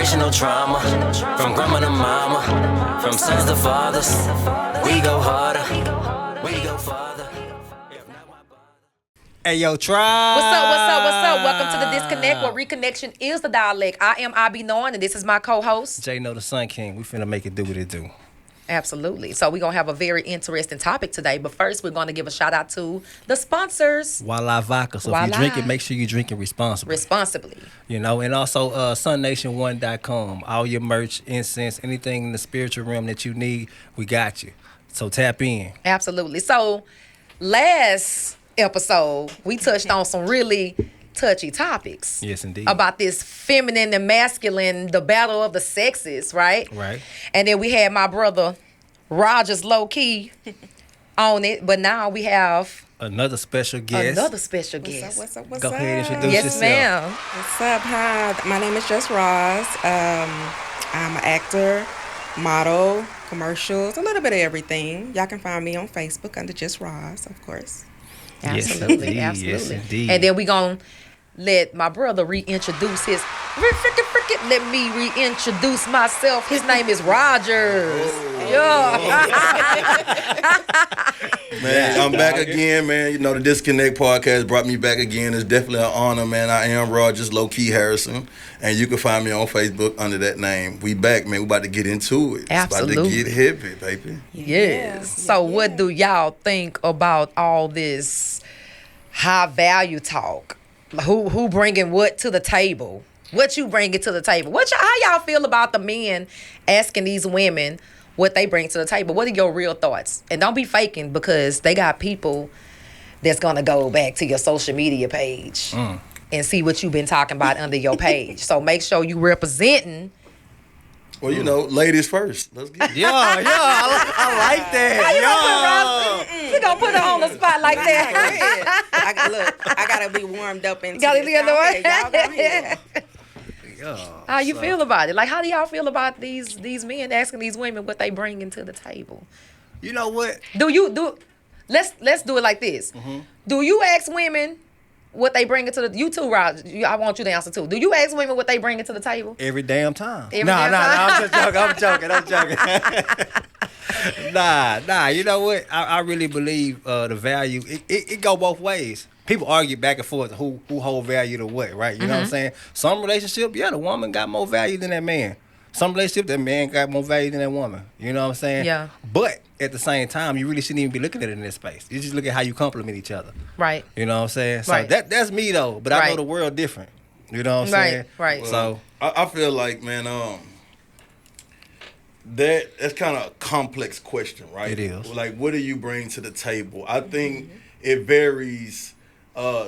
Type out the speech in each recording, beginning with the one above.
Generational trauma, from grandma to mama, from sons to fathers. We go harder, we go farther. Hey, yo, tribe. What's up, what's up, what's up? Welcome to The Disconnect, where reconnection is the dialect. I am I.B. Norn, and this is my co-host. Jay Know the Sun King. We finna make it do what it do. Absolutely. So we're going to have a very interesting topic today. But first, we're going to give a shout out to the sponsors. Voila Vodka. So if you drink it, make sure you drink it responsibly. You know, and also sunnation1.com. All your merch, incense, anything in the spiritual realm that you need, we got you. So tap in. Absolutely. So last episode, we touched on some really touchy topics. Yes, indeed. About this feminine and masculine, the battle of the sexes, right? Right. And then we had my brother Rogers low key on it, but now we have another special guest. What's up? Go ahead and introduce yes, yourself. Ma'am. What's up? Hi, my name is Jess Ross. I'm an actor, model, commercials, a little bit of everything. Y'all can find me on Facebook under Jess Ross, of course. Absolutely, yes, absolutely. Yes, indeed. And then we gonna let my brother reintroduce his. Let me reintroduce myself. His name is Rogers. Yeah. Man, I'm back again, man. You know, the Disconnect podcast brought me back again. It's definitely an honor, man. I am Rogers Low-Key Harrison, and you can find me on Facebook under that name. We back, man. We about to get into it. Absolutely. It's about to get hippie, baby. Yes. So what do y'all think about all this high value talk? Who bringing what to the table? What you bringing to the table? How y'all feel about the men asking these women what they bring to the table? What are your real thoughts? And don't be faking, because they got people that's gonna go back to your social media page and see what you've been talking about under your page. So make sure you representing. Well, you know, ladies first. Let's get it. I like that. How you gonna put Ross? You gonna put her on the spot like that? I gotta be warmed up and Gotta be in the way. Y'all go ahead. How you feel about it? Like, how do y'all feel about these men asking these women what they bringing to the table? You know what? Let's do it like this. Mm-hmm. Do you ask women what they bringing to the? You too, Rod. I want you to answer too. Do you ask women what they bringing to the table? Every damn time. No, I'm just joking. I'm joking. Nah. You know what? I really believe the value. It go both ways. People argue back and forth who hold value to what, right? You know what I'm saying? Some relationship, the woman got more value than that man. Some relationship, that man got more value than that woman. You know what I'm saying? Yeah. But at the same time, you really shouldn't even be looking at it in this space. You just look at how you complement each other. Right. You know what I'm saying? So Right. that's me though. But I know the world different. You know what I'm saying? Right. Well, So I feel like, man, that's kind of a complex question, right? It is. Like, what do you bring to the table? I think it varies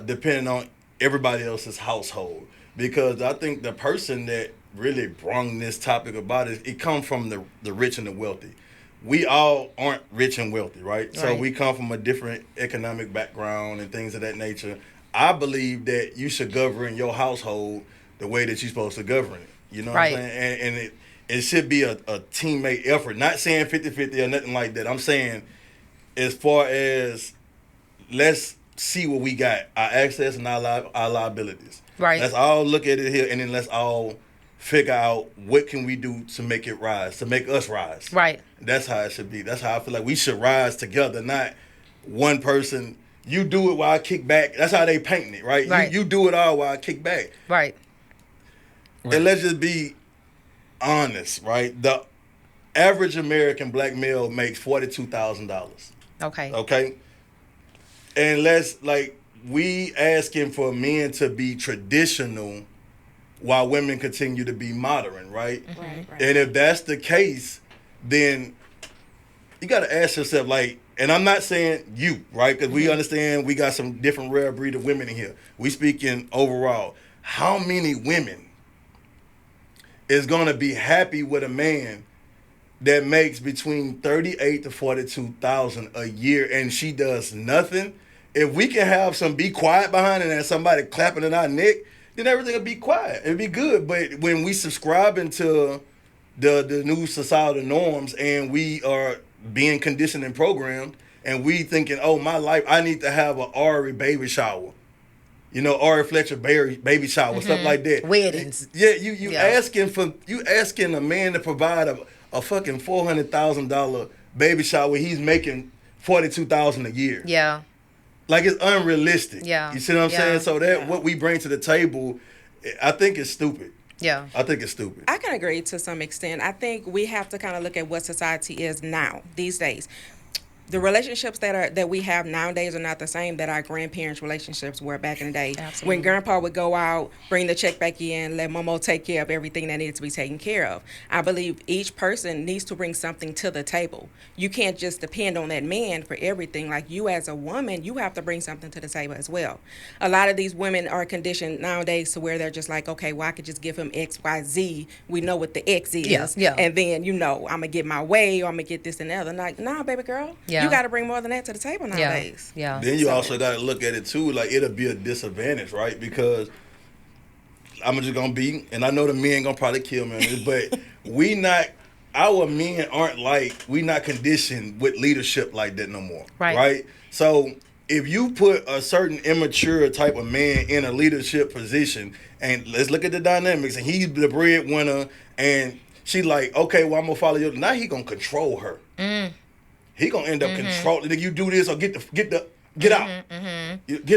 depending on everybody else's household, because I think the person that really brung this topic about it comes from the rich and the wealthy. We all aren't rich and wealthy, right? So we come from a different economic background and things of that nature. I believe that you should govern your household the way that you're supposed to govern it. You know what I'm saying? And it should be a teammate effort. Not saying 50-50 or nothing like that. I'm saying as far as let's see what we got, our access and our liabilities. Right. Let's all look at it here, and then let's all figure out what can we do to make it rise, to make us rise. Right. That's how it should be. That's how I feel like we should rise together, not one person. You do it while I kick back. That's how they painting it, right? Right. You do it all while I kick back. Right. And let's just be honest, right? The average American black male makes $42,000. Okay. Okay? And we asking for men to be traditional while women continue to be modern, right? Right. And if that's the case, then you got to ask yourself, and I'm not saying you, right? Because we understand we got some different rare breed of women in here. We speaking overall. How many women is going to be happy with a man that makes between $38,000 to $42,000 a year and she does nothing? If we can have some be quiet behind it and somebody clapping in our neck, then everything will be quiet. It'll be good. But when we subscribing to the new societal norms and we are being conditioned and programmed and we thinking, oh, my life, I need to have an Ari baby shower. You know, Ari Fletcher baby shower, stuff like that. Weddings. Yeah, you asking a man to provide a fucking $400,000 baby shower. He's making $42,000 a year. Yeah. Like, it's unrealistic. Yeah. You see what I'm Yeah. saying? So that what we bring to the table, I think it's stupid. Yeah. I think it's stupid. I can agree to some extent. I think we have to kind of look at what society is now, these days. The relationships that we have nowadays are not the same that our grandparents' relationships were back in the day. Absolutely. When grandpa would go out, bring the check back in, let Momo take care of everything that needed to be taken care of. I believe each person needs to bring something to the table. You can't just depend on that man for everything. Like, you as a woman, you have to bring something to the table as well. A lot of these women are conditioned nowadays to where they're just like, okay, well, I could just give him X, Y, Z. We know what the X is. Yeah. And then, I'm going to get my way, or I'm going to get this and the other. Like, nah, baby girl. Yeah. You got to bring more than that to the table nowadays. Yeah. Then you also got to look at it too, like, it'll be a disadvantage, right? Because I'm just gonna be, and I know the men gonna probably kill me on this, but our men we not conditioned with leadership like that no more, right? So if you put a certain immature type of man in a leadership position, and let's look at the dynamics, and he's the breadwinner, and she like, okay, well, I'm gonna follow you. Now he gonna control her. He gonna end up controlling. You do this or get out. Get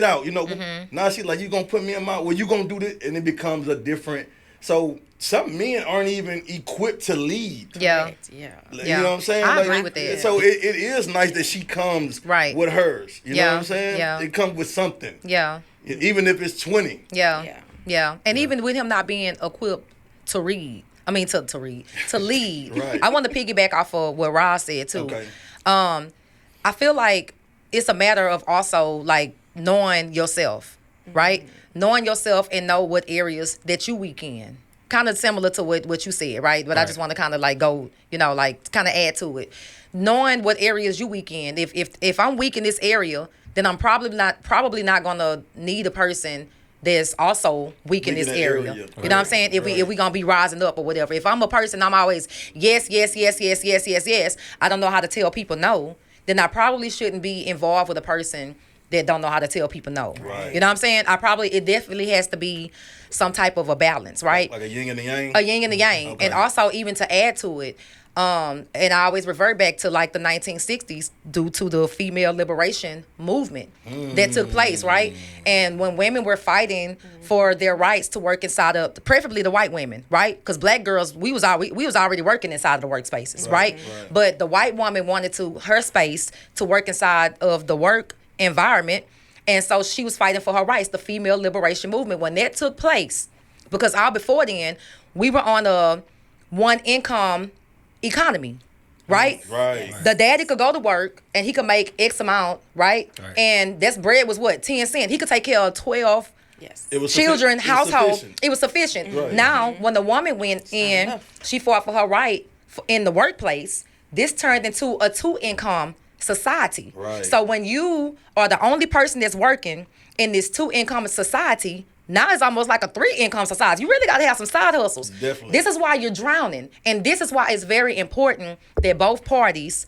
out. You know. Now she like, you gonna put me in my. Well, you gonna do this, and it becomes a different. So some men aren't even equipped to lead. Yeah. Yeah. You know what I'm saying? I agree with that. So it is nice that she comes with hers. You know what I'm saying? Yeah. It comes with something. Yeah. Even if it's 20. Yeah. And even with him not being equipped to read. I mean, to read, to lead. Right. I want to piggyback off of what Ross said too. Okay. I feel like it's a matter of also like knowing yourself, right? Knowing yourself and know what areas that you weak in. Kind of similar to what you said, right? But I just want to kind of like go, like kind of add to it. Knowing what areas you weak in. If I'm weak in this area, then I'm probably not gonna need a person that's also weak in this area. You know what I'm saying? If we gonna be rising up or whatever. If I'm a person, I'm always yes. I don't know how to tell people no. Then I probably shouldn't be involved with a person that don't know how to tell people no. Right. You know what I'm saying? It definitely has to be some type of a balance, right? Like a yin and a yang? A yin and a yang. Okay. And also even to add to it, and I always revert back to like the 1960s due to the female liberation movement that took place, right? And when women were fighting for their rights to work inside of, preferably the white women, right? Because black girls, we was already working inside of the workspaces, right? But the white woman wanted her space to work inside of the work environment, and so she was fighting for her rights. The female liberation movement, when that took place, because all before then we were on a one income economy, right? Right. The daddy could go to work and he could make X amount, right? And that's bread was what, 10 cents. He could take care of 12 Yes. It was children, household. sufficient. It was sufficient. Right. Now, when the woman went in, enough. she fought for her right in the workplace. This turned into a 2-income society. Right. So when you are the only person that's working in this 2-income society, now it's almost like a 3-income society. You really got to have some side hustles. Definitely. This is why you're drowning. And this is why it's very important that both parties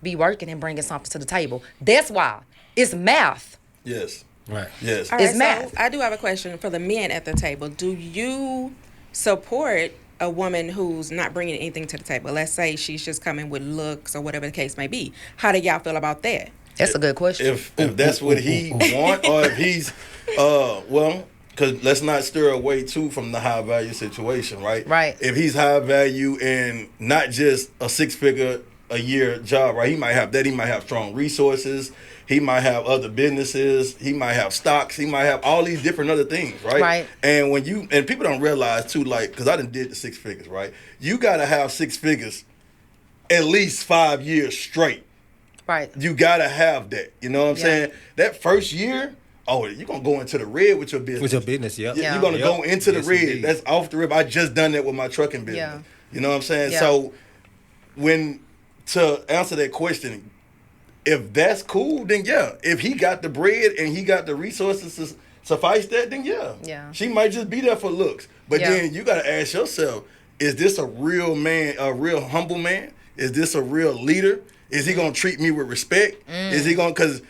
be working and bringing something to the table. That's why. It's math. Yes. Right. Yes. All It's right, math. So I do have a question for the men at the table. Do you support a woman who's not bringing anything to the table? Let's say she's just coming with looks or whatever the case may be. How do y'all feel about that? That's a good question. If that's what he want, or if he's because let's not stir away too from the high value situation, right? Right. If he's high value and not just a 6-figure a year job, right? He might have that. He might have strong resources. He might have other businesses. He might have stocks. He might have all these different other things, right? Right. And and people don't realize too, like, because I done did the 6 figures, right? You gotta have 6 figures at least 5 years straight. Right. You gotta have that. You know what I'm Yeah. saying? That first year, you're gonna go into the red with your business. With your business, yep. Yeah. You're gonna go into the Yes, red. indeed. That's off the rip. I just done that with my trucking business. Yeah. You know what I'm saying? Yeah. So to answer that question, if that's cool, then yeah. If he got the bread and he got the resources to suffice that, then yeah. Yeah. She might just be there for looks. But Yeah. then you gotta ask yourself, is this a real man, a real humble man? Is this a real leader? Is he gonna treat me with respect? Is he gonna, because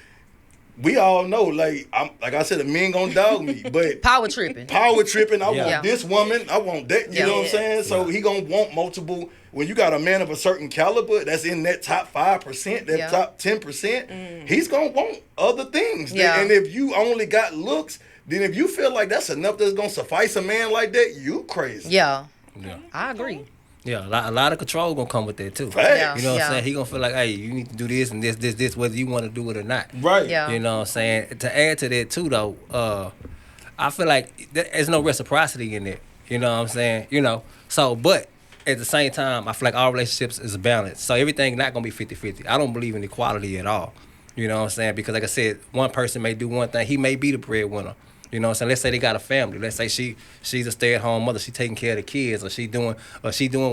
we all know, like I said, the men gonna dog me, but Power tripping. power tripping. I Yeah. want this woman. I want that. You Yeah. know what I'm saying? So he gonna want multiple. When you got a man of a certain caliber that's in that top 5%, that Yeah. top 10%, he's gonna want other things. Yeah. And if you only got looks, then if you feel like that's enough that's gonna suffice a man like that, you crazy. Yeah, Yeah. I agree. Yeah, a lot of control gonna come with that too. Facts. Yeah. You know what I'm saying? He gonna feel like, hey, you need to do this and this, whether you want to do it or not. Right. Yeah. You know what I'm saying? To add to that too, though, I feel like there's no reciprocity in it. You know what I'm saying? You know, so but at the same time, I feel like all relationships is a balance. So everything not gonna be 50-50. I don't believe in equality at all. You know what I'm saying? Because like I said, one person may do one thing. He may be the breadwinner. You know what I'm saying? Let's say they got a family. Let's say she's a stay-at-home mother. She taking care of the kids, or she doing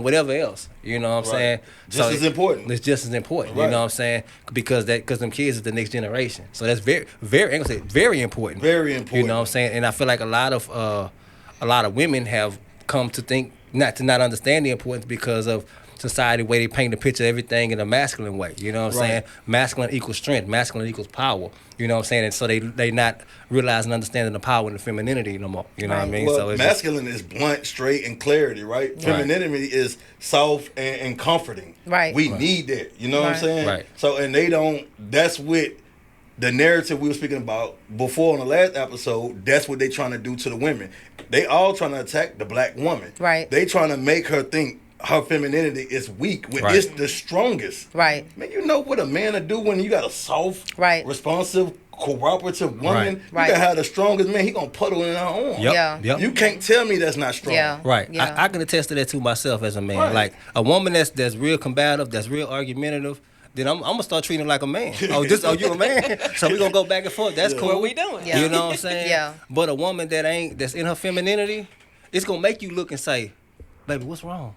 whatever else. You know what I'm saying? Just as important. It's just as important. Right. You know what I'm saying? Because them kids is the next generation. So that's very, very, I'm gonna say very important. Very important. You know what I'm saying? And I feel like a lot of women have come to think not understand the importance because of society way they paint the picture of everything in a masculine way. You know what I'm Right. saying? Masculine equals strength. Masculine equals power. You know what I'm saying? And so they not realizing and understanding the power and the femininity no more. You know what I mean? Well, So it's masculine is blunt, straight, and clarity, right? Femininity is soft and comforting. Right. We need that. You know what I'm Right. saying? Right. So, and they don't, that's what the narrative we were speaking about before on the last episode, that's what they trying to do to the women. They all trying to attack the black woman. Right. They trying to make her think her femininity is weak when Right. it's the strongest. Right. Man, you know what a man will do when you got a soft, Right. responsive, cooperative woman? Right. You can have the strongest man, he gonna puddle in her arm. Yep. Yeah. Yep. You can't tell me that's not strong. Yeah. Right. Yeah. I can attest to that too myself as a man. Right. Like a woman that's real combative, that's real argumentative, then I'm gonna start treating her like a man. Oh, you a man? So we gonna go back and forth. That's cool. What we doing? Yeah. You know what I'm saying? Yeah. But a woman that's in her femininity, it's gonna make you look and say, baby, what's wrong?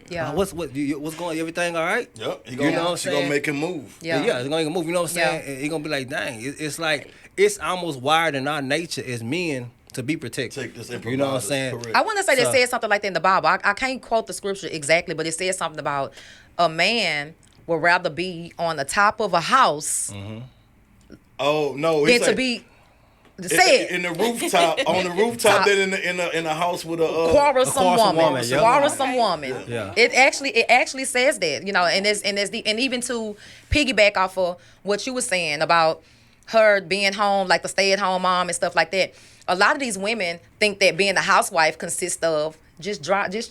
Yeah. What's going? Everything all right? Yep. He You gonna, know what I'm she saying? gonna make him move. Yeah. Yeah, it's gonna move. You know what I'm saying? Yeah. And he gonna be like, dang, it's like it's almost wired in our nature as men to be protected. Take this You know what I'm saying? Correct. I want to say they So- said something like that in the Bible. I can't quote the scripture exactly, but it said something about a man would rather be on the top of a house Oh no, than it's to like be. Say it. in the rooftop on the rooftop than in a house with a Quarrelsome quarrelsome woman. woman, yeah. Quarrelsome woman. Yeah. It actually says that, you know, and even to piggyback off of what you were saying about her being home, like the stay-at-home mom and stuff like that. A lot of these women think that being a housewife consists of just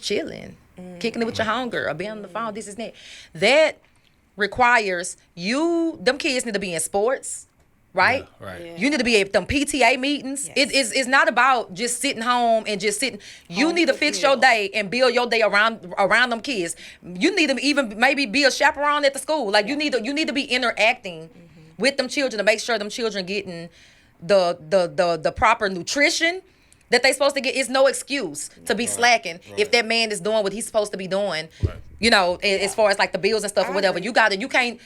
chilling, kicking it with your homegirl, being on the phone, this is that. That requires them kids need to be in sports. Right? Yeah, right. Yeah. Yeah. You need to be at them PTA meetings. Yes. It's not about just sitting home and just sitting. You Home need to cooked fix your meal. day and build your day around them kids. You need to even maybe be a chaperone at the school. Like you need to be interacting with them children to make sure them children getting the proper nutrition that they supposed to get. It's no excuse to be slacking if that man is doing what he's supposed to be doing. You know, as far as like the bills and stuff or I whatever. agree. You can't.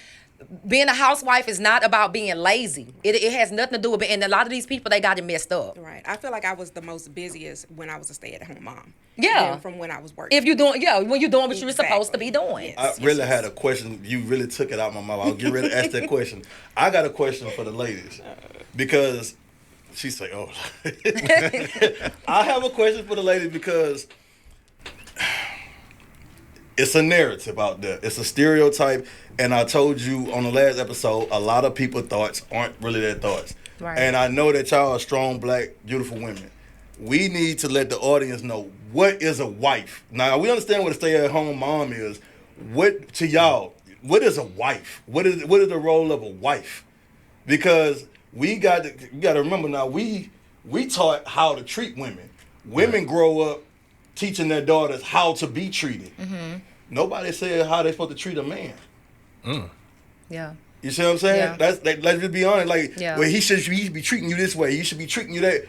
Being a housewife is not about being lazy. It has nothing to do with it. And a lot of these people, they got it messed up. Right. I feel like I was the most busiest when I was a stay-at-home mom. Yeah. than from when I was working. If you're doing, when you're doing what you were supposed to be Exactly. doing. Yes. I really had a question. You really took it out of my mouth. I'll get ready to ask that question. I got a question for the ladies because she say, "Oh, I have a question for the ladies because it's a narrative out there. It's a stereotype." And I told you on the last episode, a lot of people's thoughts aren't really their thoughts. Right. And I know that y'all are strong, black, beautiful women. We need to let the audience know what is a wife. Now, we understand what a stay-at-home mom is. What to y'all? What is a wife? What is the role of a wife? Because you got to remember now. We taught how to treat women. Women grow up teaching their daughters how to be treated. Nobody said how they're supposed to treat a man. Yeah. You see what I'm saying? Yeah. Let's just be honest. Like, Yeah. well, he should be treating you this way. He should be treating you that.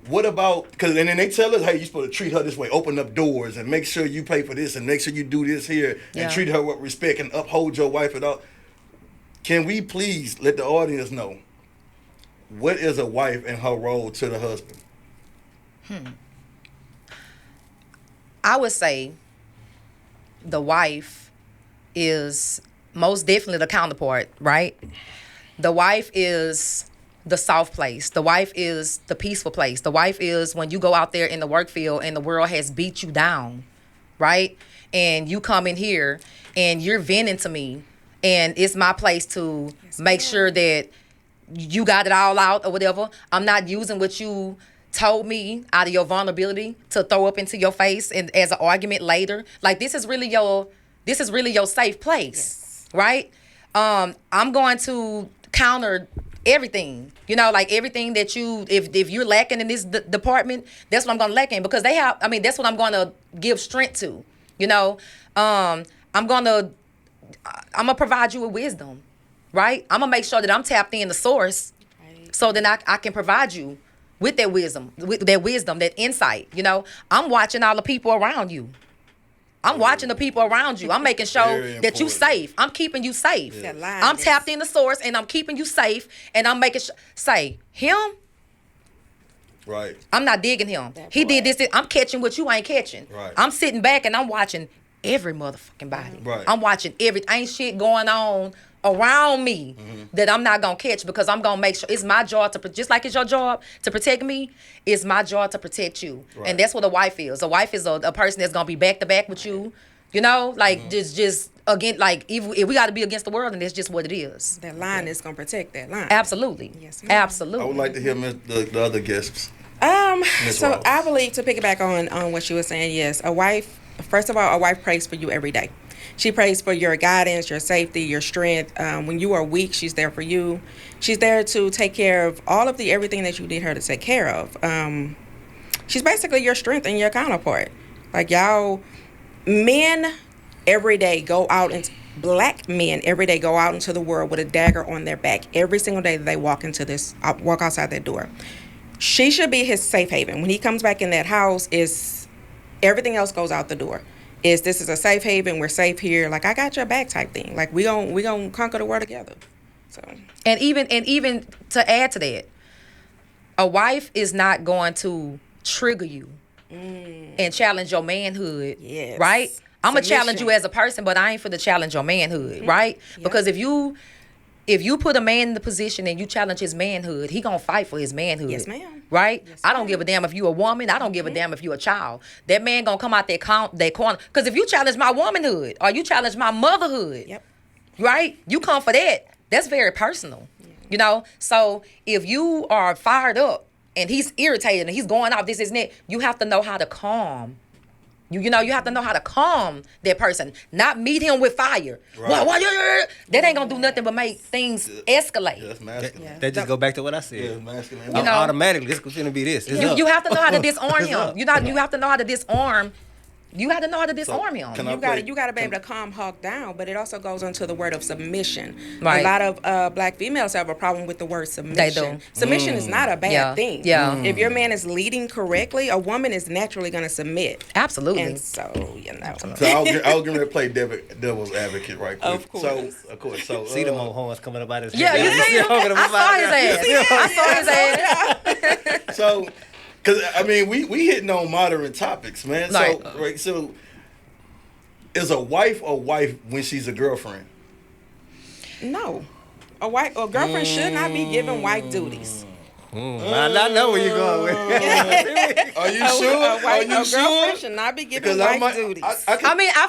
What about? Because and then they tell us, hey, you're supposed to treat her this way. Open up doors and make sure you pay for this and make sure you do this here Yeah. and treat her with respect and uphold your wife and all. Can we please let the audience know what is a wife and her role to the husband? I would say the wife is most definitely the counterpart, right? The wife is the soft place. The wife is the peaceful place. The wife is when you go out there in the work field and the world has beat you down, right? And you come in here and you're venting to me, and it's my place to make sure that you got it all out or whatever. I'm not using what you told me out of your vulnerability to throw up into your face and as an argument later. Like, this is really your safe place, right? I'm going to counter everything, like everything that if you're lacking in this department, that's what I'm going to lack in, because that's what I'm going to give strength to, I'm going to provide you with wisdom, right? I'm going to make sure that I'm tapped in the source, so then I can provide you with that wisdom, that insight, I'm watching all the people around you. I'm watching the people around you. I'm making sure that you safe. I'm keeping you safe. Yeah. I'm tapped in the source, and I'm keeping you safe, and I'm making sure. Say, him? Right. I'm not digging him. He did this. I'm catching what you ain't catching. Right. I'm sitting back, and I'm watching every motherfucking body. Right. I'm watching ain't shit going on around me that I'm not gonna catch, because I'm gonna make sure it's my job just like it's your job to protect me, it's my job to protect you. Right. And that's what a wife is. A wife is a person that's gonna be back to back with you, like just again, like if we got to be against the world, and that's just what it is. That line is gonna protect that line. Absolutely. Yes, ma'am. Absolutely. I would like to hear the other guests. So Ross. I believe, to piggyback on what she was saying, yes, first of all, a wife prays for you every day. She prays for your guidance, your safety, your strength. When you are weak, she's there for you. She's there to take care of everything that you need her to take care of. She's basically your strength and your counterpart. Like, y'all, men every day go out, and black men every day go out into the world with a dagger on their back every single day that they walk outside that door. She should be his safe haven. When he comes back in that house, everything else goes out the door. This is a safe haven, we're safe here, like, I got your back type thing. Like, we gon' conquer the world together. So, and even to add to that, a wife is not going to trigger you and challenge your manhood. Yes. Right? I'm gonna Submission. challenge you as a person, but I ain't for to challenge your manhood, right? Yep. Because if you put a man in the position and you challenge his manhood, he gonna fight for his manhood. Yes, ma'am. Right? Yes, I don't ma'am. give a damn if you a woman. I don't give a damn if you a child. That man gonna come out that corner. Because if you challenge my womanhood or you challenge my motherhood, Yep. right? You come for that. That's very personal. So if you are fired up and he's irritated and he's going off this and that, you have to know how to calm. You have to know how to calm that person, not meet him with fire. Right. That ain't gonna do nothing but make things escalate. Yeah, that's masculine. That just go back to what I said. Yeah, masculine. Automatically, this is gonna be this. It's up. You have to know how to disarm It's him. up. You have to know how to disarm. You got to know how to disarm him. can I You got to be able to calm Hawk down, but it also goes into the word of submission. Right. A lot of black females have a problem with the word submission. do. Submission is not a bad Yeah. thing. Yeah. If your man is leading correctly, a woman is naturally going to submit. Absolutely. And so, So I was going to play devil's advocate right quick. Of course. So, of course. So, See them old horns coming up out of his Yeah, head. you see him? I saw his ass. So, because I mean, we hitting on modern topics, man. Right. So, is a wife when she's a girlfriend? No. A girlfriend should not be given wife duties. I know where you're going with. Are you sure? Are you A girlfriend sure? should not be given Because wife duties. I mean, I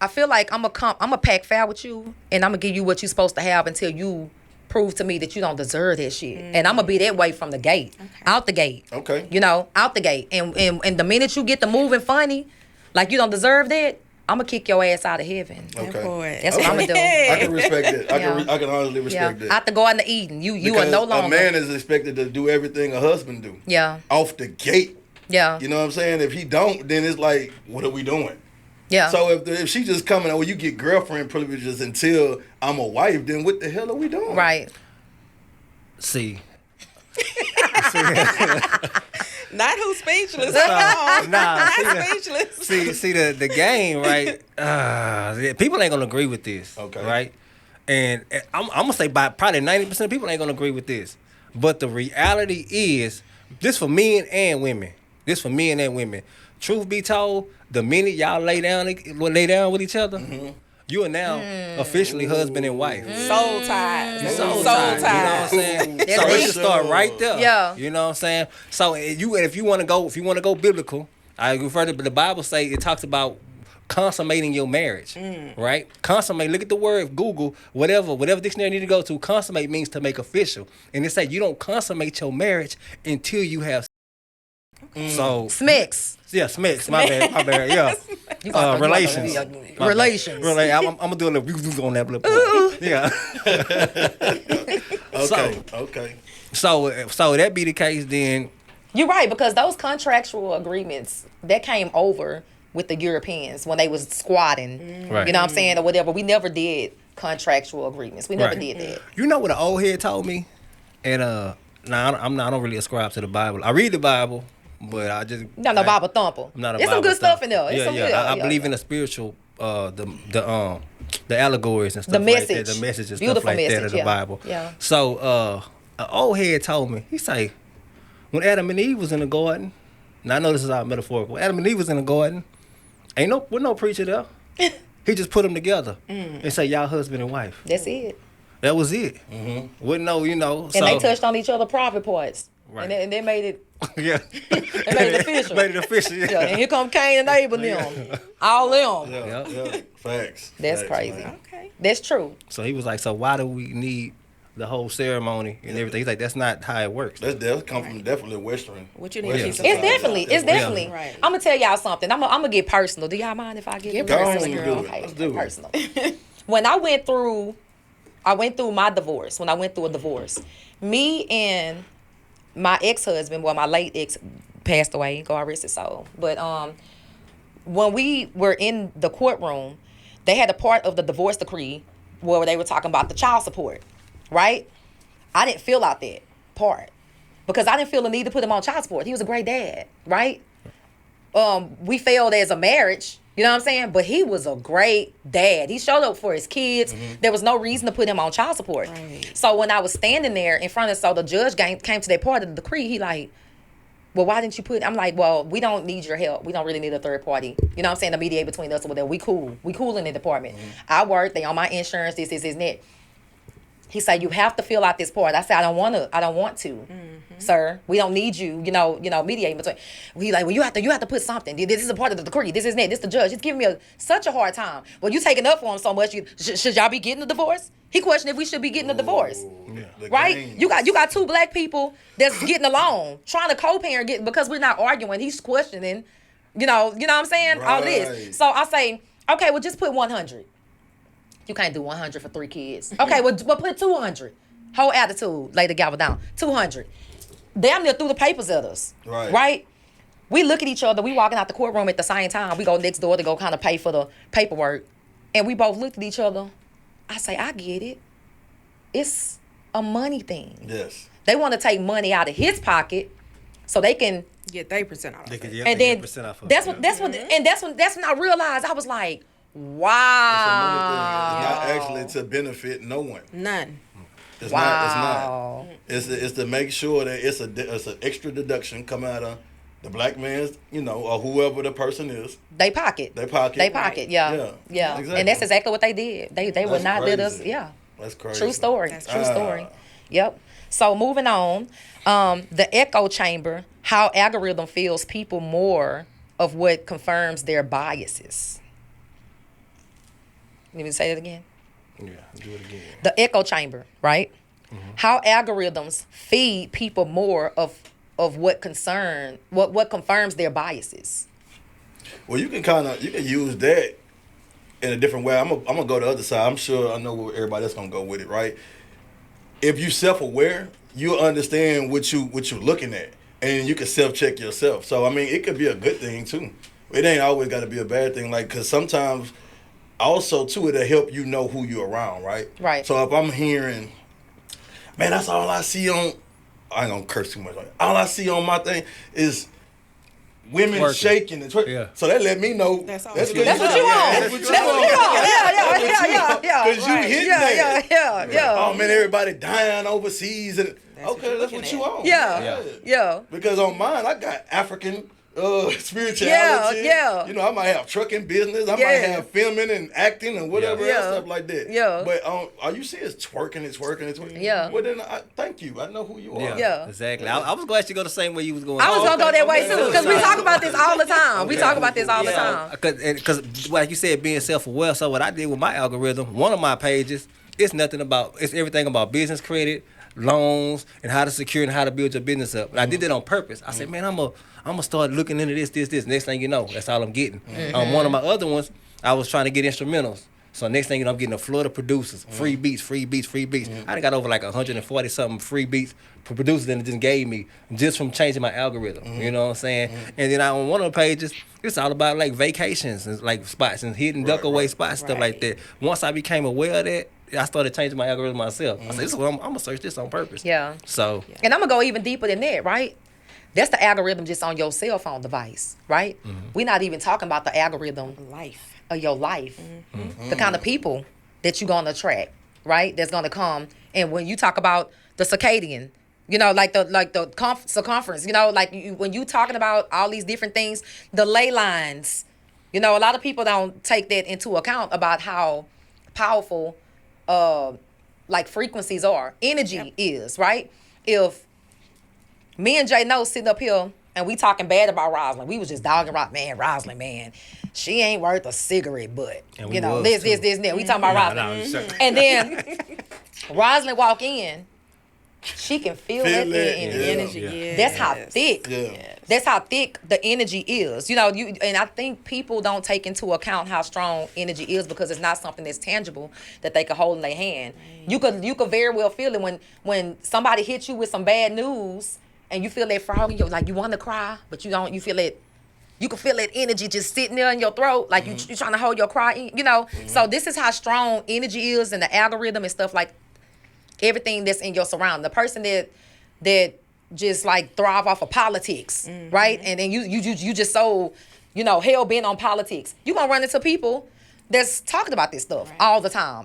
feel like I'm gonna pack foul with you, and I'm gonna give you what you're supposed to have until you prove to me that you don't deserve that shit. And I'm gonna be that way from the gate, out the gate. Okay. Out the gate. And the minute you get to moving funny, like you don't deserve that, I'm gonna kick your ass out of heaven. Okay. That's what I'm gonna do. I can respect it. Yeah. I can honestly respect it. I have to go out to Eden. You are Because no longer a man is expected to do everything a husband do. Yeah. Off the gate. Yeah. You know what I'm saying? If he don't, then it's like, what are we doing? Yeah. So if she just coming, you get girlfriend privileges until I'm a wife, then what the hell are we doing? Right. See. Not who's speechless. Nah, Speechless. see the game, right? People ain't gonna agree with this. Okay. Right? And I'm gonna say by probably 90% of people ain't gonna agree with this. But the reality is, this for men and women. Truth be told, the minute y'all lay down with each other, You are now officially husband and wife. Soul ties. You Soul ties. You know what I'm ties. saying? That's So it deep. should start right there. Yeah. You know what I'm saying? So if you want to go biblical, I refer to the Bible say it talks about consummating your marriage, right? Consummate. Look at the word Google, whatever dictionary you need to go to. Consummate means to make official, and it say you don't consummate your marriage until you have. So Smicks. yeah, smicks. My bad. Yeah, relations. My bad. Relations. I'm gonna do a little on that little point. Yeah. Okay. So that be the case then. You're right, because those contractual agreements that came over with the Europeans when they was squatting, Right. you know what I'm saying, or whatever. We never did contractual agreements. We never Right. did that. You know what an old head told me, and I don't really ascribe to the Bible. I read the Bible, but I just Not no Bible thumper. I'm not a There's some Bible good stuff thumper. in there. It's Yeah, some yeah. good. I believe in the spiritual, the allegories and stuff The like message. that. The message and Beautiful stuff like that message, of the yeah. Bible. Yeah. So an old head told me. He say, when Adam and Eve was in the garden. Now I know this is all metaphorical. Adam and Eve was in the garden. Ain't no preacher there. He just put them together and say y'all husband and wife. That's it. That was it. Wouldn't know, And they touched on each other private parts. Right. And they made it. Yeah. They made it official. Made it official. Yeah. Yeah, and here come Cain and Abel them. All them. Yeah. Facts. That's Facts, crazy. man. Okay. That's true. So he was like, so why do we need the whole ceremony and everything? He's like, that's not how it works. That's come from definitely Western. What you need Western to It's Yeah. definitely, it's definitely. Right. I'm gonna tell y'all something. I'm gonna get personal. Do y'all mind if I get Go personal, on, girl? do it. Okay, Let's do it. personal. When I went through my divorce. When I went through a divorce, me and my ex-husband, well, my late ex passed away. God rest his soul. But when we were in the courtroom, they had a part of the divorce decree where they were talking about the child support, right? I didn't fill out that part because I didn't feel the need to put him on child support. He was a great dad, right? We failed as a marriage, you know what I'm saying? But he was a great dad. He showed up for his kids. There was no reason to put him on child support. Right. So when I was standing there in front of, so the judge came to that part of the decree, he like, well, why didn't you put, I'm like, well, we don't need your help. We don't really need a third party. You know what I'm saying? To mediate between us or whatever. We cool. We cool in the department. I work, they on my insurance, this, and that. He said, you have to fill out this part. I said, I don't want to, sir. We don't need you, mediating between. He like, well, you have to put something. This is a part of the decree. This is that. This the judge. He's giving me such a hard time. Well, you taking up for him so much. Should y'all be getting a divorce? He questioned if we should be getting a divorce. The Right? games. You got two black people that's getting along, trying to co-parent, because we're not arguing. He's questioning, you know what I'm saying? All Right. this. So I say, okay, well, just put 100. You can't do 100 for 3 kids. Okay, well put 200. Whole attitude, lay the gavel down. 200. Damn near threw the papers at us. Right. Right? We look at each other. We walking out the courtroom at the same time. We go next door to go kind of pay for the paperwork. And we both looked at each other. I say, I get it. It's a money thing. Yes. They want to take money out of his pocket so they can, Get 30% off. and then that's when I realized, I was like, wow. It's not actually to benefit no one. None. It's Wow. not. It's to make sure that it's an extra deduction coming out of the black man's, or whoever the person is. They pocket. They pocket. They pocket, yeah. Exactly. And that's exactly what they did. They would That's not let us, crazy. yeah. That's crazy. True story. That's True story. Yep. So moving on, the echo chamber, how algorithm feels people more of what confirms their biases. Let me say that again. Yeah, do it again. The echo chamber, right? How algorithms feed people more of what confirms their biases. Well, you can use that in a different way. I'm gonna go the other side. I'm sure I know where everybody else gonna go with it, right? If you self-aware, you'll understand what you're looking at, and you can self-check yourself. So I mean, it could be a good thing too. It ain't always got to be a bad thing. Like, cause sometimes also too, it'll help you know who you're around, right? Right. So if I'm hearing, man, that's all I see on. I ain't gonna curse too much. All I see on my thing is women Working. shaking and twerking. Yeah. So that let me know That's all That's what you want. That's what you want. Yeah. Because you hitting that. Yeah. Oh man, everybody dying overseas and That's what you're that's looking what you at. want. Yeah. Yeah. Because on mine, I got African spirituality. Yeah. You know, I might have trucking business. I might Yeah. have filming and acting and whatever else stuff like that. Yeah. But all you see is twerking. Yeah. Well, then thank you. I know who you are. Yeah. Exactly. I was glad you go the same way you was going. I was gonna go that way too, because we Okay. talk about this all the time. We talk about this all the time. Because like you said, being self-aware. So what I did with my algorithm, one of my pages, it's everything about business credit, loans, and how to secure and how to build your business up. And I did that on purpose. I said, man, I'm gonna start looking into this. Next thing you know, that's all I'm getting. One of my other ones, I was trying to get instrumentals. So next thing you know, I'm getting a flood of producers, free beats. I done got over like 140 something free beats for producers that it just gave me just from changing my algorithm. You know what I'm saying? And then on one of the pages, it's all about like vacations and like spots and hidden duck away spots, stuff like that. Once I became aware of that, I started changing my algorithm myself. I said, this is what I'm gonna search this on purpose. Yeah. So. And I'm gonna go even deeper than that, right? That's the algorithm just on your cell phone device, right? We're not even talking about the algorithm Life. of your life, the kind of people that you're gonna attract, right? That's gonna come. And when you talk about the circadian, you know, like the circumference, you know, like when you talking about all these different things, the ley lines, you know, a lot of people don't take that into account about how powerful, like frequencies are. Energy is, right? If me and Jay No sitting up here and we talking bad about Rosalind, we was just dogging Rosalind, man. She ain't worth a cigarette butt. And we You know, was, this, and that. We talking about Rosalind. And then Rosalind walk in, she can feel that energy. Energy. That's how thick. Yeah. That's how thick the energy is. You know, and I think people don't take into account how strong energy is because it's not something that's tangible that they can hold in their hand. Right. You could very well feel it when somebody hits you with some bad news and you feel that frog in your, like you want to cry, but you don't. You feel it. You can feel that energy just sitting there in your throat, like you trying to hold your cry in, you know. So this is how strong energy is, and the algorithm and stuff, like everything that's in your surrounding. The person that just like thrive off of politics, right? And then you just so, you know, hell bent on politics. You gonna run into people that's talking about this stuff all the time.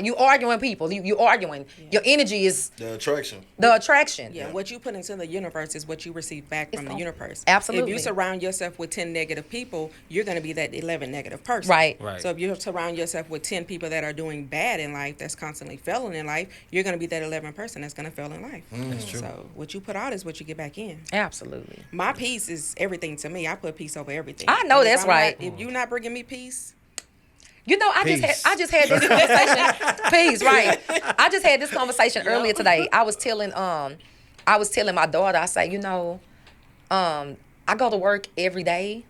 You arguing people. You arguing. Your energy is The attraction. the attraction. Yeah, what you put into the universe is what you receive back from the universe. Absolutely. If you surround yourself with 10 negative people, you're going to be that 11 negative person. Right. So if you surround yourself with 10 people that are doing bad in life, that's constantly failing in life, you're going to be that 11 person that's going to fail in life. That's true. So what you put out is what you get back in. Absolutely. My peace is everything to me. I put peace over everything. I know And if that's I'm right. If you're not bringing me peace, You know, I just had this conversation. Peace, right? I just had this conversation earlier today. I was telling my daughter, I say, you know, I go to work every day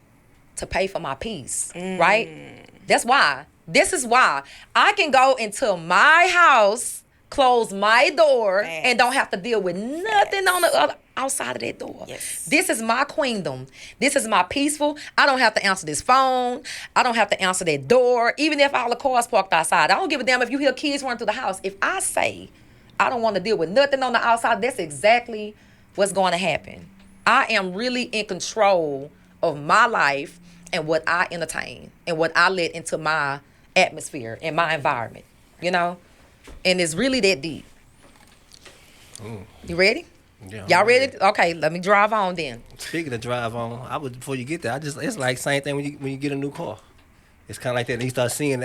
to pay for my peace, right? That's why. This is why I can go into my house, close my door, and don't have to deal with nothing on the other outside of that door. Yes. This is my queendom. This is my peaceful. I don't have to answer this phone. I don't have to answer that door. Even if all the cars parked outside. I don't give a damn if you hear kids running through the house. If I say I don't want to deal with nothing on the outside, that's exactly what's going to happen. I am really in control of my life and what I entertain and what I let into my atmosphere and my environment, you know? And it's really that deep. You ready? Yeah, Y'all ready? Okay, let me drive on then. Speaking of drive on, before you get there, it's like same thing when you get a new car. It's kind of like that. And you start seeing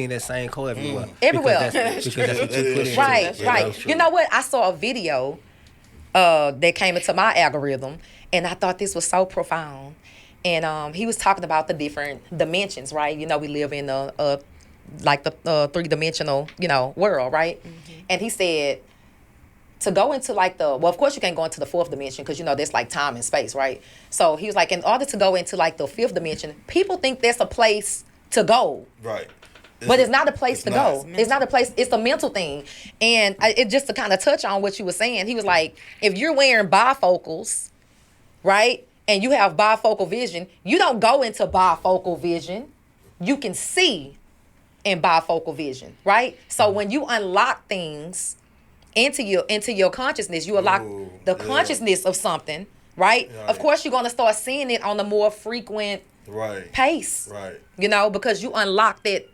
that same car everywhere. Everywhere. Because that's what you put in. Right, Yeah, right. that's true. You know what? I saw a video that came into my algorithm, and I thought this was so profound. And he was talking about the different dimensions, right? You know, we live in the three-dimensional, you know, world, right? And he said to go into like of course you can't go into the fourth dimension because, you know, that's like time and space, right? So he was like, in order to go into like the fifth dimension, people think that's a place to go. Right. But it's not a place to go. It's It's not a place. It's a mental thing. And it just to kind of touch on what you were saying, he was like, if you're wearing bifocals, right, and you have bifocal vision, you don't go into bifocal vision. You can see in bifocal vision, right? So when you unlock things into your consciousness, you unlock the consciousness of something, right? Of course, you're going to start seeing it on a more frequent pace, Right. you know, because you unlock that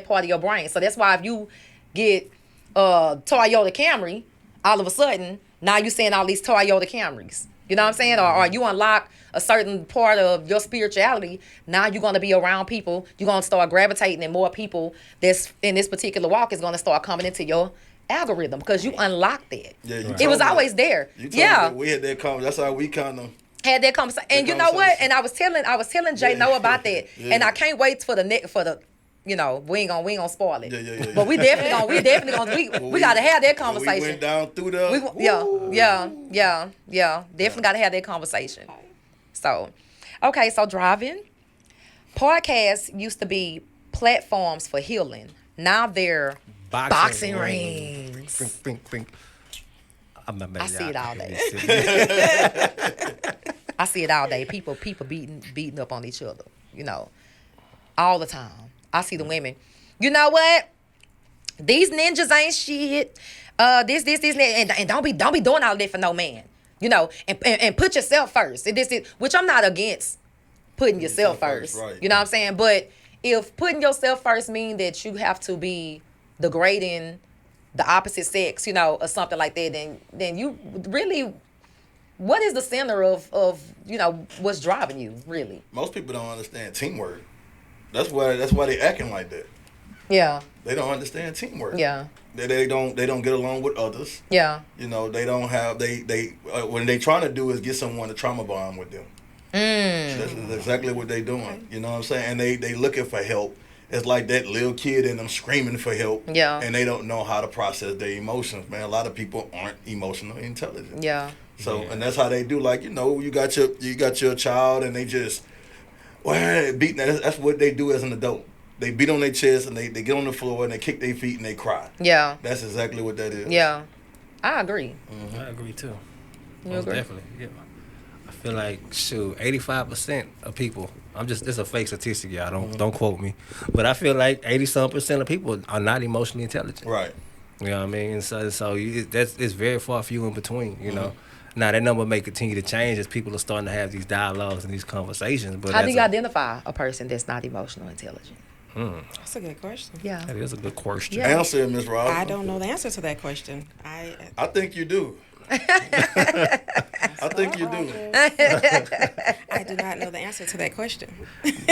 part of your brain. So that's why if you get Toyota Camry, all of a sudden, now you're seeing all these Toyota Camrys. You know what I'm saying? Or you unlock a certain part of your spirituality. Now you're going to be around people. You're going to start gravitating, and more people that's in this particular walk is going to start coming into your algorithm because you unlocked it. Yeah, you It told was me always that. there. You told Yeah. me that we had that conversation. That's how we kind of. Had that conversation, and you know what? And I was telling Jay no about that, Yeah. and I can't wait for the. You know, we ain't gonna spoil it. Yeah. But we definitely gonna we gotta have that conversation. We went down through the. Yeah. Definitely gotta have that conversation. So, okay, so driving. Podcasts used to be platforms for healing. Now they're boxing rings. Bink, bink. I see it all day. I see it all day. People beating up on each other. You know, all the time. I see the women. You know what? These ninjas ain't shit. This, and don't be doing all that for no man. You know, and put yourself first. Which I'm not against putting yourself first. Right. You know what I'm saying? But if putting yourself first mean that you have to be degrading the opposite sex, you know, or something like that, then you really, what is the center of you know, what's driving you really? Most people don't understand teamwork. That's why they acting like that. Yeah. They don't understand teamwork. Yeah. They don't get along with others. Yeah. You know, they don't have when they trying to do is get someone to trauma bond with them. That's exactly what they doing. You know what I'm saying? And they looking for help. It's like that little kid in them screaming for help. Yeah. And they don't know how to process their emotions, man. A lot of people aren't emotionally intelligent. Yeah. So and that's how they do. Like, you know, you got your child and they just beating. That's what they do as an adult. They beat on their chest and they get on the floor and they kick their feet and they cry. Yeah. That's exactly what that is. Yeah. I agree. I agree too. You Most agree? definitely. Yeah. I feel like 85% of people. It's a fake statistic, y'all. Don't quote me, but I feel like 80-some% of people are not emotionally intelligent. Right. You know what I mean? And so it's very far few in between. You know. Now that number may continue to change as people are starting to have these dialogues and these conversations. But How do you identify a person that's not emotional intelligent? That's a good question. Yeah. That is a good question. Yeah. Answer it, Ms. Ross. I don't know the answer to that question. I think you do. I think you do. I do not know the answer to that question.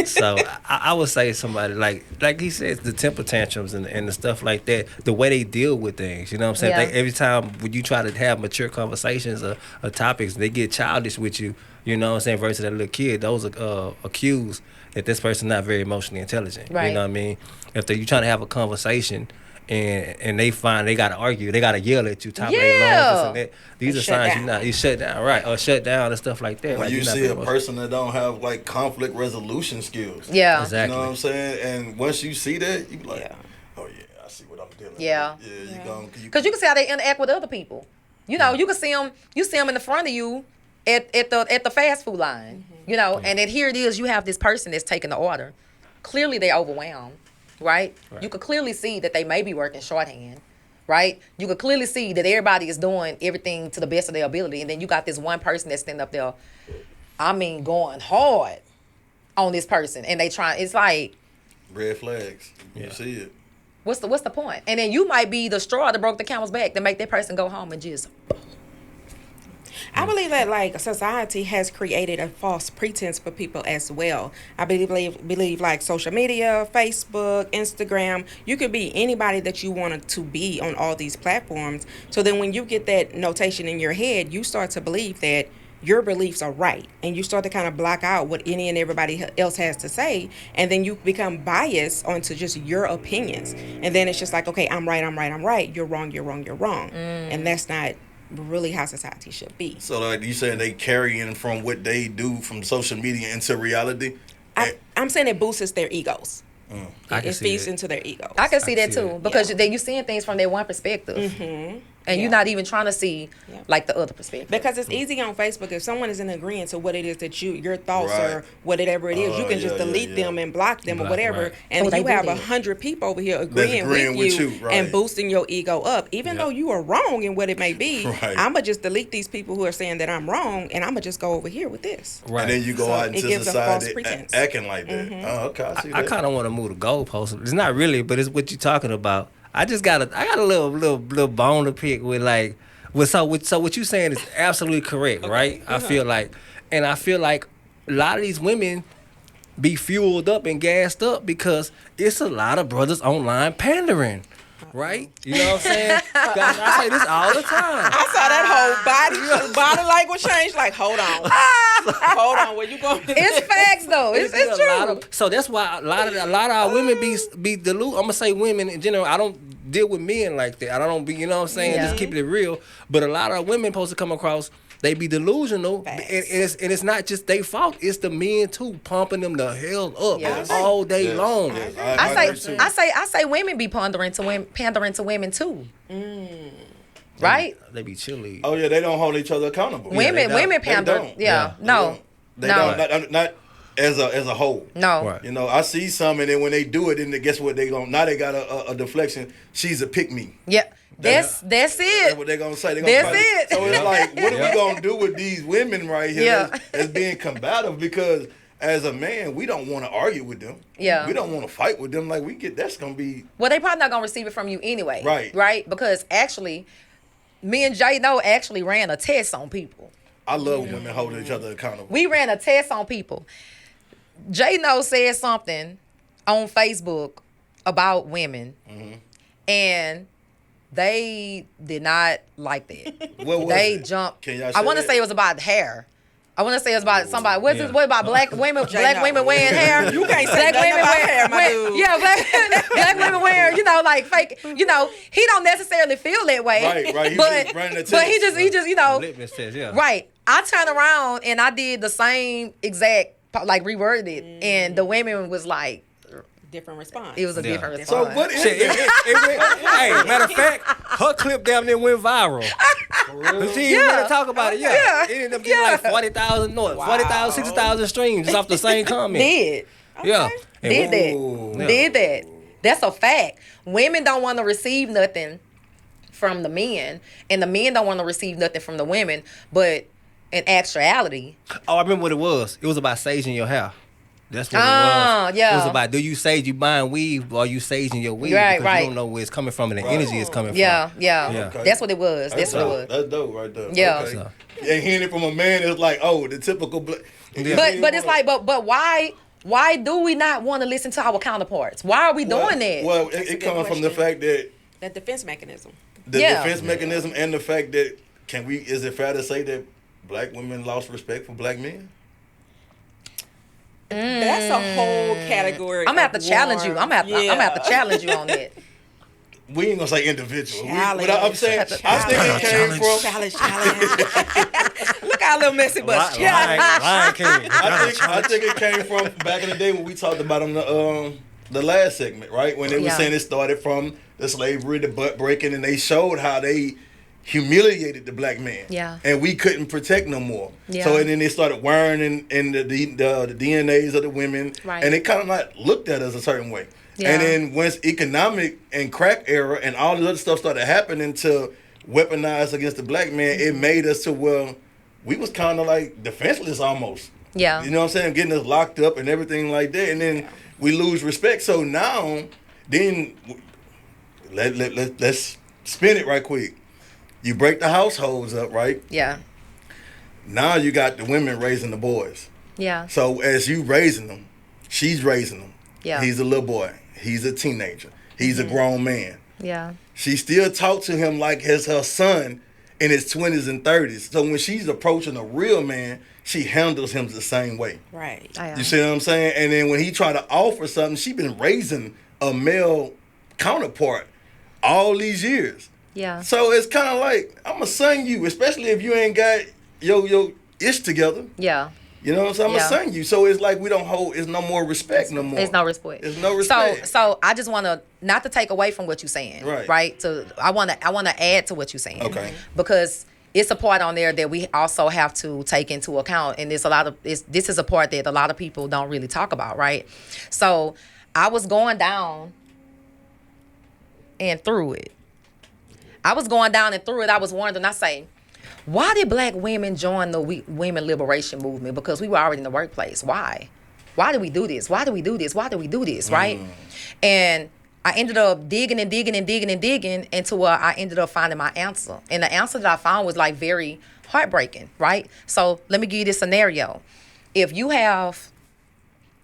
So I would say somebody like he says, the temper tantrums and the stuff like that, the way they deal with things, you know what I'm saying? Yeah. Every time when you try to have mature conversations or topics, they get childish with you, you know what I'm saying, versus that little kid, those are accused that this person not very emotionally intelligent. Right. You know what I mean? If you trying to have a conversation and they find they gotta argue, they gotta yell at you, top of their lungs, and that. These are signs you shut down, right? Or shut down and stuff like that. When like, you you're not see very a person that don't have like conflict resolution skills. Yeah. Exactly. You know what I'm saying? And once you see that, you be like, Yeah. oh yeah, I see what I'm dealing Yeah. with. Yeah, you going Because you can see how they interact with other people. You know, you can see them in the front of you at the fast food line. You know, and then here it is, you have this person that's taking the order. Clearly they're overwhelmed, right? You could clearly see that they may be working shorthand, right? You could clearly see that everybody is doing everything to the best of their ability. And then you got this one person that's standing up there, I mean, going hard on this person. And it's like, red flags. You see it. what's the point? And then you might be the straw that broke the camel's back to make that person go home and just... I believe that like society has created a false pretense for people as well. I believe like social media, Facebook, Instagram, you could be anybody that you wanted to be on all these platforms. So then when you get that notation in your head, you start to believe that your beliefs are right, and you start to kind of block out what any and everybody else has to say, and then you become biased onto just your opinions. And then it's just like, okay, I'm right, you're wrong. And that's not really how society should be. So like you saying they carrying from what they do from social media into reality? I'm saying it boosts their egos. I can It see feeds that. into their egos. I can see that see too, that. because then you're seeing things from their one perspective. And you're not even trying to see like the other perspective. Because it's easy on Facebook if someone is in agreement to what it is that your thoughts Right. or whatever it is, you can just delete them and block them or whatever. right. And Oh, they you do have that. 100 people over here agreeing agreeing with with you, you, right. and boosting your ego up. Even though you are wrong in what it may be, Right. I'm going to just delete these people who are saying that I'm wrong, and I'm going to just go over here with this. Right. And then you go So out it into gives a false society pretense. acting like that. Oh, okay, I see that. I kind of want to move the goalpost. It's not really, but it's what you're talking about. I got a little bone to pick with like Well, so what you saying is absolutely correct, right? I feel like a lot of these women be fueled up and gassed up because it's a lot of brothers online pandering. Right? You know what I'm saying? Gosh, I say this all the time. I saw that whole body language change. Like, hold on, where you going? It's facts though. It's a lot true. of, so that's why a lot of our women be deluded. I'm gonna say women in general. I don't deal with men like that. I don't be, you know what I'm saying? Yeah. Just keeping it real. But a lot of women supposed to come across. They be delusional, and it's not just their fault. It's the men too, pumping them the hell up Yes. all day long. I say women be pandering to women too. Right? They be chilly. Oh yeah, they don't hold each other accountable. Women They pander. don't. Yeah. No. They No. don't. Not as a whole. No. Right. You know, I see some, and then when they do it, then guess what? They got a deflection. She's a pick me. Yeah. That's That's it. what they're gonna say. That's it. So it's like, what are we gonna do with these women right here Yeah. as being combative? Because as a man, we don't want to argue with them. Yeah. We don't want to fight with them. Like that's gonna be Well, they probably not gonna receive it from you anyway. Right. Right? Because actually, me and Jay No actually ran a test on people. I love women holding each other accountable. We ran a test on people. Jay No said something on Facebook about women, and they did not like that. What was They it? jumped. Can y'all I want to it? say it was about hair. I want to say it was about somebody. What about black women? Black No. women wearing hair. You can't say nothing about hair, my dude. Yeah, black women wearing, like fake. He don't necessarily feel that way. Right. He But was running the but he test. just Litmus test, yeah. right. I turned around and I did the same exact reworded it, and the women was like, Different response. it was a Yeah. different So response. what is Shit, it? it went, hey, matter of fact, her clip down there went viral. She didn't Yeah. really talk about it. Yeah. Yeah. It ended up getting like 40,000, 60,000 streams just off the same comment. Did. Yeah. Did that. Ooh. Yeah. Did that. That's a fact. Women don't want to receive nothing from the men, and the men don't want to receive nothing from the women. But in actuality, Oh, I remember what it was. It was about saging your hair. That's what it Ah, was. yeah. It was about, do you sage, you buying weave, or you saging your weave? Right, because right. you don't know where it's coming from and the energy is coming yeah. from. Okay. That's what it was. That's what it was. That's dope right there. Yeah. Okay. So- And hearing it from a man is like, oh, the typical black. Yeah. But it's like, but why do we not want to listen to our counterparts? Why are we doing that? Well, That's a it good comes from the question. fact that That defense mechanism. the Yeah. defense mechanism and the fact that is it fair to say that black women lost respect for black men? That's a whole category. I'm gonna have to of challenge you. war. I'm gonna have to challenge you on that. We ain't gonna say individual. Challenge. What I'm saying, I think it came from. Challenge. Look how little messy bus. Lion King. I think it came from back in the day when we talked about on the last segment, right? When they were Yeah. saying it started from the slavery, the butt breaking, and they showed how they humiliated the black man. Yeah. And we couldn't protect no more. Yeah. So and then they started wearing in the DNAs of the women, Right. and they kind of like looked at us a certain way. Yeah. And then once economic and crack era and all this other stuff started happening to weaponize against the black man, it made us to where we was kind of like defenseless almost. Yeah. You know what I'm saying? Getting us locked up and everything like that. And then we lose respect. So now, then, let's spin it right quick. You break the households up, right? Yeah. Now you got the women raising the boys. Yeah. So as you raising them, she's raising them. Yeah. He's a little boy. He's a teenager. He's a grown man. Yeah. She still talks to him like as her son in his 20s and 30s. So when she's approaching a real man, she handles him the same way. Right. You see what I'm saying? And then when he try to offer something, she been raising a male counterpart all these years. Yeah. So it's kind of like, I'm going to sing you, especially if you ain't got your ish together. Yeah. You know what I'm saying? I'm Yeah. going to sing you. So it's like we don't hold, it's no more respect no more. There's no respect. There's no respect. So I just want to not to take away from what you're saying, Right. Right. So I want to add to what you're saying, Okay. Because it's a part on there that we also have to take into account, and there's a lot of this is a part that a lot of people don't really talk about, right? So I was going down and through it. I was wondering. I say, why did black women join the women liberation movement? Because we were already in the workplace. Why? Why do we do this? Why do we do this? Why do we do this? Right? And I ended up digging and digging and digging and digging until where I ended up finding my answer. And the answer that I found was like very heartbreaking, right? So let me give you this scenario. If you have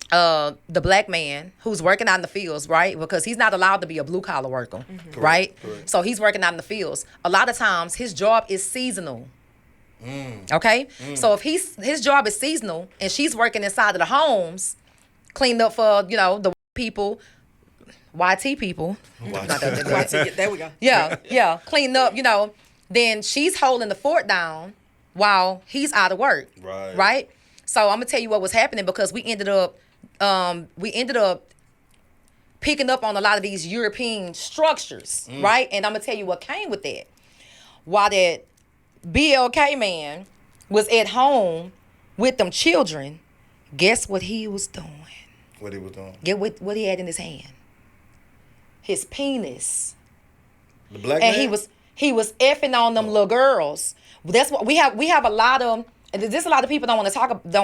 the black man who's working out in the fields, right? Because he's not allowed to be a blue collar worker, right? Correct. So he's working out in the fields. A lot of times his job is seasonal. Okay? So if his job is seasonal and she's working inside of the homes, cleaned up for, the people, YT people. There we go. Yeah, cleaned up, then she's holding the fort down while he's out of work. Right? So I'm gonna tell you what was happening because we ended up picking up on a lot of these European structures, right? And I'm gonna tell you what came with that. While that BLK man was at home with them children, guess what he was doing? What he was doing? Get what he had in his hand. His penis. The black And man? he was effing on them little girls. That's what we have a lot of, and there's a lot of people don't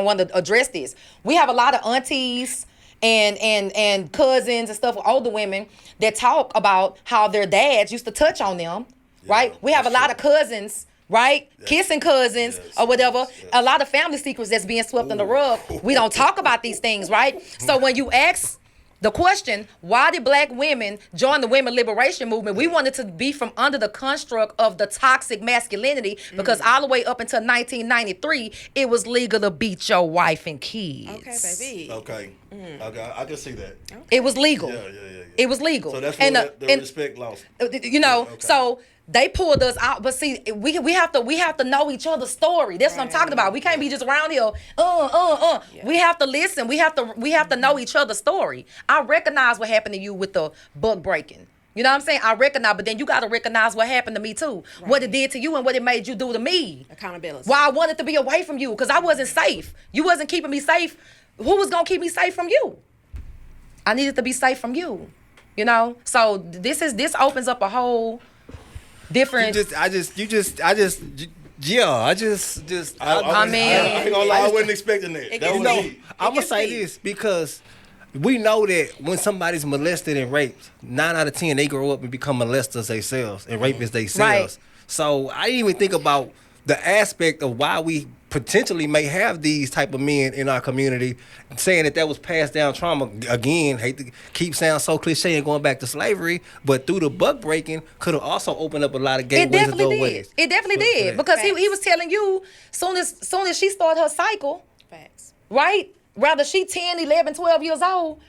want to address this. We have a lot of aunties and cousins and stuff with older women that talk about how their dads used to touch on them, right? We have a lot of cousins, right? Kissing cousins or whatever. Yes. A lot of family secrets that's being swept under the rug. We don't talk about these things, right? So when you ask the question, why did black women join the women liberation movement? We wanted to be from under the construct of the toxic masculinity because all the way up until 1993, it was legal to beat your wife and kids. Okay, baby. Okay. Okay, I can see that. It was legal. Yeah. It was legal. So that's where the respect lost. So they pulled us out, but see, we have to know each other's story. That's what I'm talking about. We can't be just around here. Yeah. We have to listen. We have to know each other's story. I recognize what happened to you with the book breaking. You know what I'm saying? I recognize, but then you got to recognize what happened to me too. Right. What it did to you and what it made you do to me. Accountability. Why I wanted to be away from you because I wasn't safe. You wasn't keeping me safe. Who was gonna keep me safe from you? I needed to be safe from you. So this opens up a whole different. I ain't gonna lie, I wasn't expecting that. I'm gonna say this because we know that when somebody's molested and raped, 9 out of 10 they grow up and become molesters themselves and rapists themselves. Right. So I didn't even think about the aspect of why we potentially may have these type of men in our community, saying that was passed down trauma. Again, hate to keep sounding so cliche and going back to slavery, but through the buck breaking could have also opened up a lot of gateways and doorways. It definitely did because he was telling you soon as she started her cycle, Facts. right? Rather she 10, 11, 12 years old,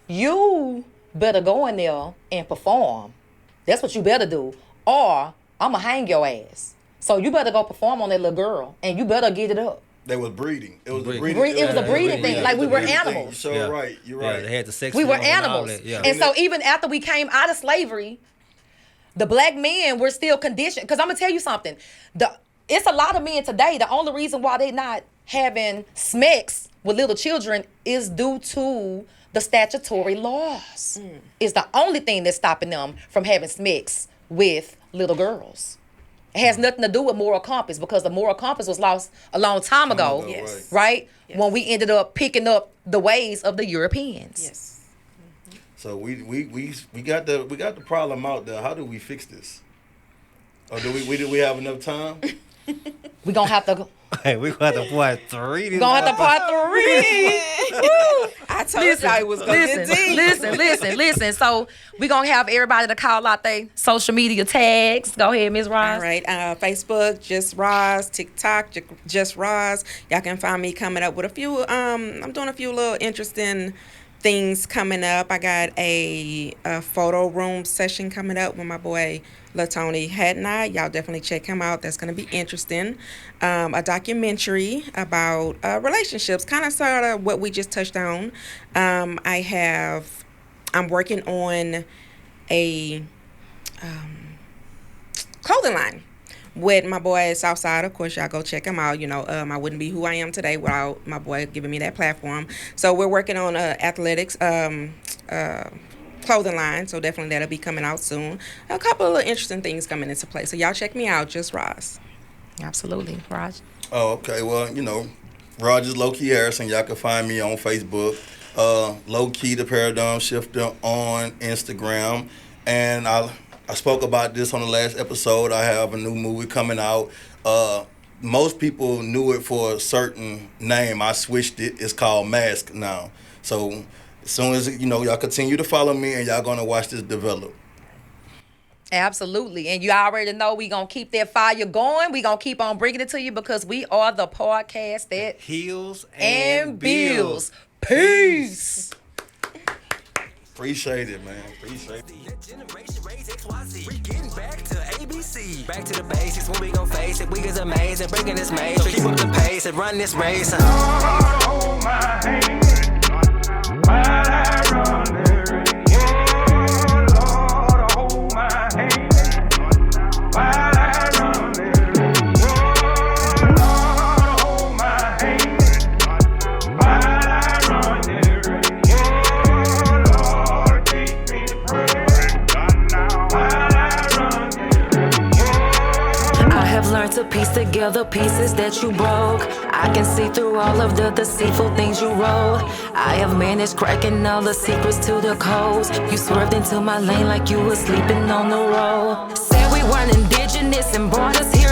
you better go in there and perform. That's what you better do, or I'ma hang your ass. So you better go perform on that little girl, and you better get it up. They was breeding. It was a It was a breeding thing. Like we were animals. You're so right. You're right. They had the sex. We were film and all animals. that, yeah. And so even after we came out of slavery, the black men were still conditioned. Because I'm going to tell you something. It's a lot of men today. The only reason why they not having smacks with little children is due to the statutory laws. It's the only thing that's stopping them from having smacks with little girls. It has nothing to do with moral compass because the moral compass was lost a long time ago, Yes. right? Yes. When we ended up picking up the ways of the Europeans. Yes. So we got the problem out there. How do we fix this? Or do we have enough time? We're going to have to... Hey, we got to part 3. We're going to have to part 3. I told you it was going to get deep. Listen. So we're going to have everybody to call out their social media tags. Go ahead, Ms. Roz. All right. Facebook, Just Roz. TikTok, Just Roz. Y'all can find me coming up with a few, I'm doing a few little interesting things coming up. I got a photo room session coming up with my boy LaTony Hatnot. Y'all definitely check him out. That's going to be interesting. A documentary about relationships, kind of sort of what we just touched on. I'm working on a clothing line with my boy Southside. Of course, y'all go check him out. I wouldn't be who I am today without my boy giving me that platform. So we're working on athletics clothing line. So definitely that'll be coming out soon. A couple of interesting things coming into play. So y'all check me out, Just Roz. Absolutely, Raj. Oh, okay. Well, Rogers Low-Key Harrison. Y'all can find me on Facebook. Low Key the Paradigm Shifter on Instagram. And I spoke about this on the last episode. I have a new movie coming out. Most people knew it for a certain name. I switched it. It's called Mask now. So as soon as, y'all continue to follow me and y'all going to watch this develop. Absolutely. And you already know we going to keep that fire going. We going to keep on bringing it to you because we are the podcast that heals and builds. Peace. Appreciate it, man. Appreciate it. Generation raise XYZ. We getting back to ABC. Back to the basics when we gon' face it. We is amazing, breaking this matrix. So keep up the pace and run this race. Lord, hold my hand while I run the race. Oh, Lord, hold my hand while I run the race. Oh, Lord, hold my hand while I run the race. Oh, Lord, keep me praying while I run the race. I have learned to piece together pieces that you broke. I can see through all of the deceitful things you wrote. I have managed cracking all the secrets to the codes. You swerved into my lane like you were sleeping on the road. Said we weren't indigenous and brought us here